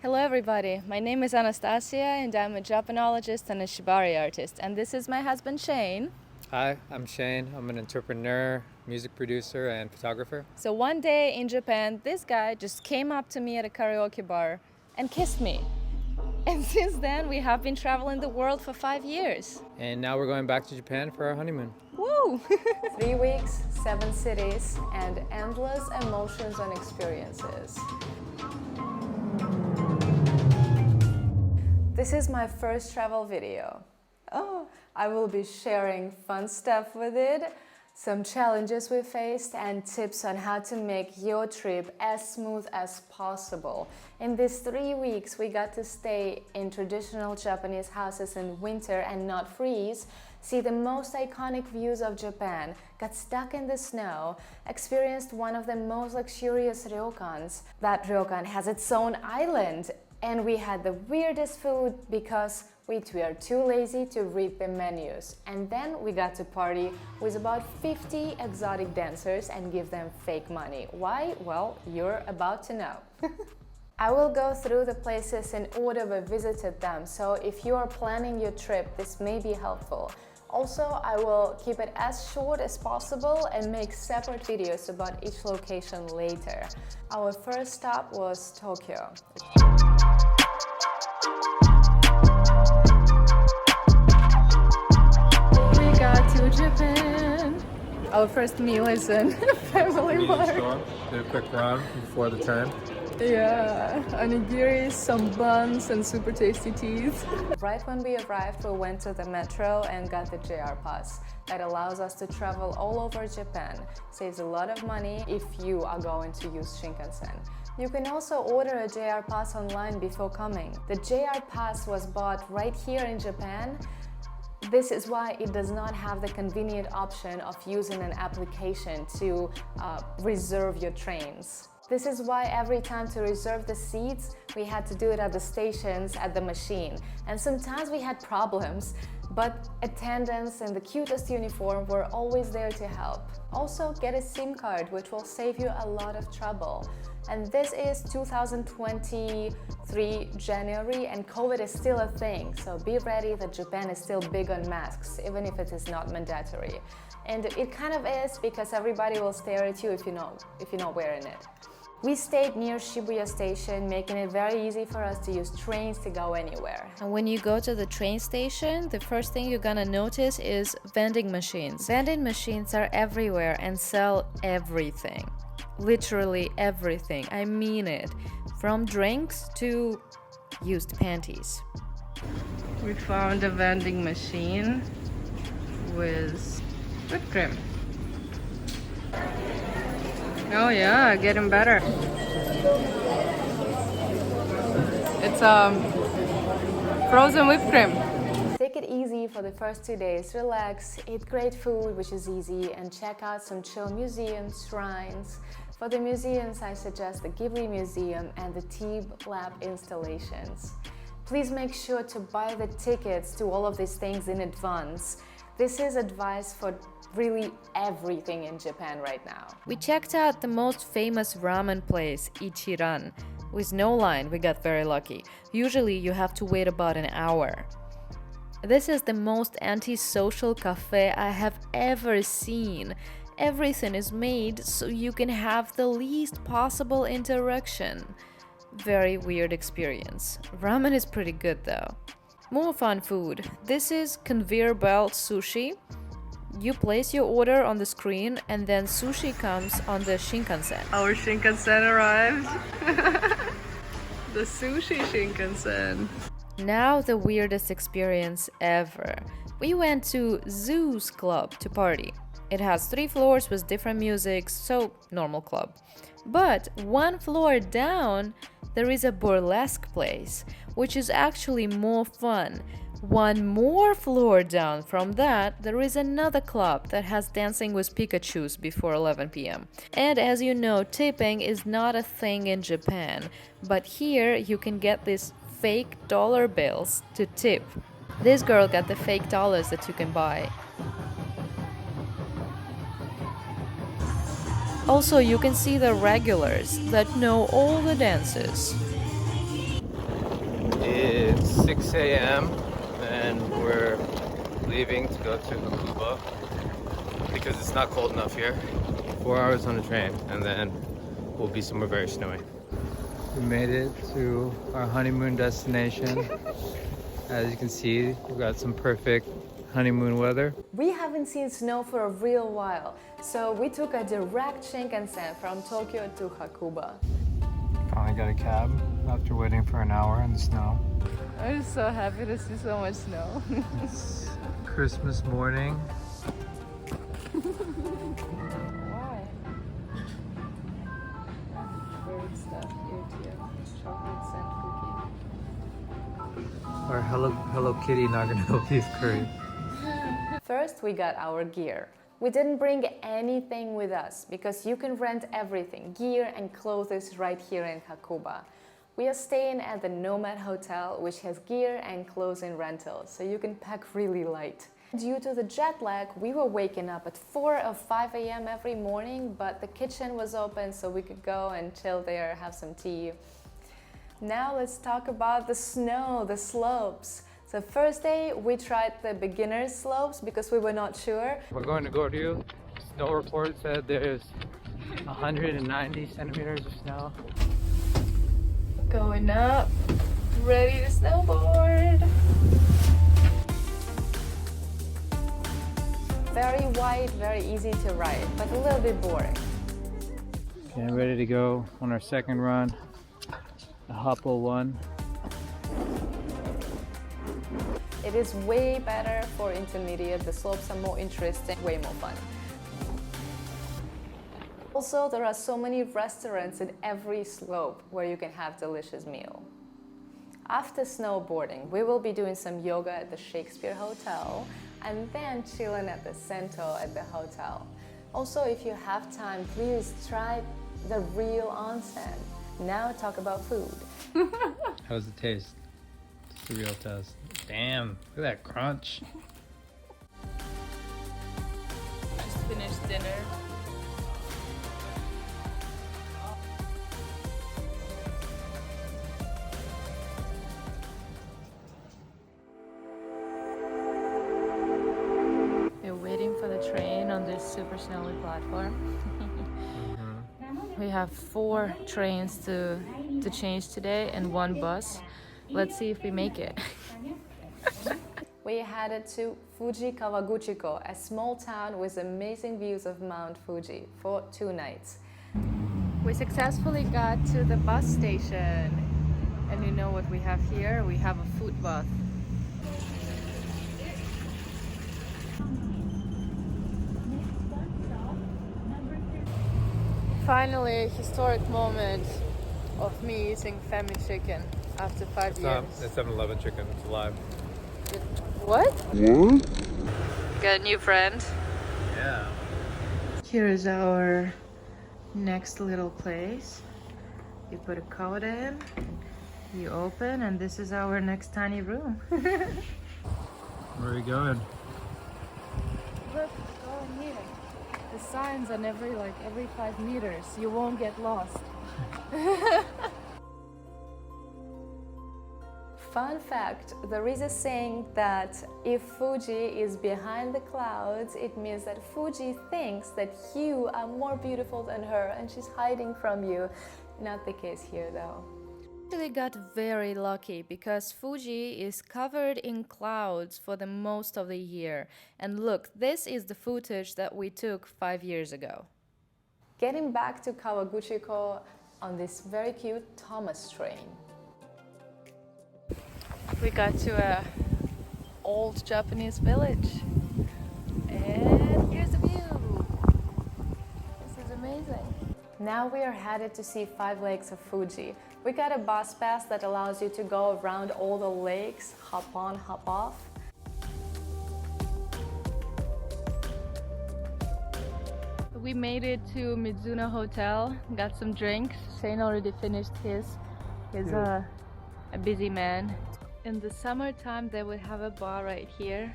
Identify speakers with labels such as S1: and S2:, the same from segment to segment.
S1: Hello everybody, my name is Anastasia and I'm a Japanologist and a shibari artist, and this is my husband Shane.
S2: Hi, I'm Shane. I'm an entrepreneur, music producer, and photographer.
S1: So one day in Japan, this guy just came up to me at a karaoke bar and kissed me. And since then, we have been traveling the world for 5 years.
S2: And now we're going back to Japan for our honeymoon.
S1: Woo! 3 weeks, 7 cities, and endless emotions and experiences. This is my first travel video. I will be sharing fun stuff with it, some challenges we faced, and tips on how to make your trip as smooth as possible. In these 3 weeks, we got to stay in traditional Japanese houses in winter and not freeze, see the most iconic views of Japan, got stuck in the snow, experienced one of the most luxurious ryokans. That ryokan has its own island. And we had the weirdest food because we were too lazy to read the menus. And then we got to party with about 50 exotic dancers and give them fake money. Why? Well, you're about to know. I will go through the places in order we visited them, so if you are planning your trip, this may be helpful. Also, I will keep it as short as possible and make separate videos about each location later. Our first stop was Tokyo. We got to Japan. Our first meal is in Family Mart.
S2: Did a quick run before the turn.
S1: Yeah, onigiri, some buns, and super tasty teas. Right when we arrived, we went to the metro and got the JR Pass. That allows us to travel all over Japan. Saves a lot of money if you are going to use Shinkansen. You can also order a JR Pass online before coming. The JR Pass was bought right here in Japan. This is why it does not have the convenient option of using an application to reserve your trains. This is why every time to reserve the seats, we had to do it at the stations at the machine. And sometimes we had problems, but attendants in the cutest uniform were always there to help. Also, get a SIM card, which will save you a lot of trouble. And this is 2023 January, and COVID is still a thing, so be ready that Japan is still big on masks, even if it is not mandatory. And it kind of is, because everybody will stare at you if you're not wearing it. We stayed near Shibuya Station, making it very easy for us to use trains to go anywhere. And when you go to the train station, the first thing you're gonna notice is vending machines. Vending machines are everywhere and sell everything. Literally everything. I mean it. From drinks to used panties. We found a vending machine with whipped cream. Oh yeah, getting better. It's frozen whipped cream. Take it easy for the first 2 days. Relax, eat great food, which is easy, and check out some chill museums, shrines. For the museums, I suggest the Ghibli Museum and the Teeb Lab installations. Please make sure to buy the tickets to all of these things in advance. This is advice for really everything in Japan right now. We checked out the most famous ramen place, Ichiran. With no line, we got very lucky. Usually you have to wait about an hour. This is the most antisocial cafe I have ever seen. Everything is made so you can have the least possible interaction. Very weird experience. Ramen is pretty good though. More fun food. This is conveyor belt sushi. You place your order on the screen and then sushi comes on the Shinkansen. Our Shinkansen arrived. The sushi Shinkansen. Now the weirdest experience ever. We went to Zeus Club to party. It has 3 floors with different music, so normal club. But 1 floor down, there is a burlesque place, which is actually more fun. 1 more floor down from that, there is another club that has dancing with Pikachus before 11 p.m. And as you know, tipping is not a thing in Japan, but here you can get these fake dollar bills to tip. This girl got the fake dollars that you can buy. Also, you can see the regulars that know all the dances.
S2: 6 a.m. and we're leaving to go to Hakuba because it's not cold enough here. 4 hours on the train and then we'll be somewhere very snowy. We made it to our honeymoon destination. As you can see, we've got some perfect honeymoon weather.
S1: We haven't seen snow for a real while, so we took a direct Shinkansen from Tokyo to Hakuba.
S2: Finally got a cab after waiting for an hour in the snow.
S1: I'm just so happy to see so much snow.
S2: It's Christmas morning.
S1: Why? Bird stuff here too. Chocolates and cookies.
S2: Our Hello Kitty Nagano beef curry.
S1: First, we got our gear. We didn't bring anything with us because you can rent everything, gear and clothes right here in Hakuba. We are staying at the Nomad Hotel, which has gear and clothing rental, so you can pack really light. Due to the jet lag, we were waking up at 4 or 5 a.m. every morning, but the kitchen was open so we could go and chill there, have some tea. Now let's talk about the snow, the slopes. So first day we tried the beginner slopes because we were not sure.
S2: We're going to Goryu. Snow report said there's 190 centimeters of snow.
S1: Going up, ready to snowboard. Very wide, very easy to ride, but a little bit boring.
S2: Okay, ready to go on our second run, the Hopple one.
S1: It is way better for intermediate. The slopes are more interesting, way more fun. Also, there are so many restaurants at every slope where you can have delicious meal. After snowboarding, we will be doing some yoga at the Shakespeare Hotel and then chilling at the Cento at the hotel. Also, if you have time, please try the real onsen. Now talk about food.
S2: How does it taste? It's the real test. Damn, look at that crunch.
S1: Just finished dinner. We're waiting for the train on this super snowy platform. We have 4 trains to change today and 1 bus. Let's see if we make it. We headed to Fuji Kawaguchiko, a small town with amazing views of Mount Fuji, for 2 nights. We successfully got to the bus station. And you know what we have here? We have a food bath. Finally, a historic moment of me eating family chicken after 5 years.
S2: It's 7-Eleven chicken, it's alive.
S1: What? Got a new friend.
S2: Yeah.
S1: Here is our next little place. You put a code in, you open, and this is our next tiny room.
S2: Where are we going?
S1: Look, go in here. The signs are every 5 meters. You won't get lost. Fun fact, there is a saying that if Fuji is behind the clouds, it means that Fuji thinks that you are more beautiful than her and she's hiding from you. Not the case here though. We got very lucky because Fuji is covered in clouds for the most of the year. And look, this is the footage that we took 5 years ago. Getting back to Kawaguchiko on this very cute Thomas train. We got to a old Japanese village. And here's the view. This is amazing. Now we are headed to see 5 lakes of Fuji. We got a bus pass that allows you to go around all the lakes, hop on, hop off. We made it to Mizuno Hotel, got some drinks. Shane already finished his. He's a busy man. In the summertime they would have a bar right here,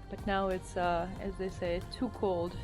S1: but now it's, as they say, too cold.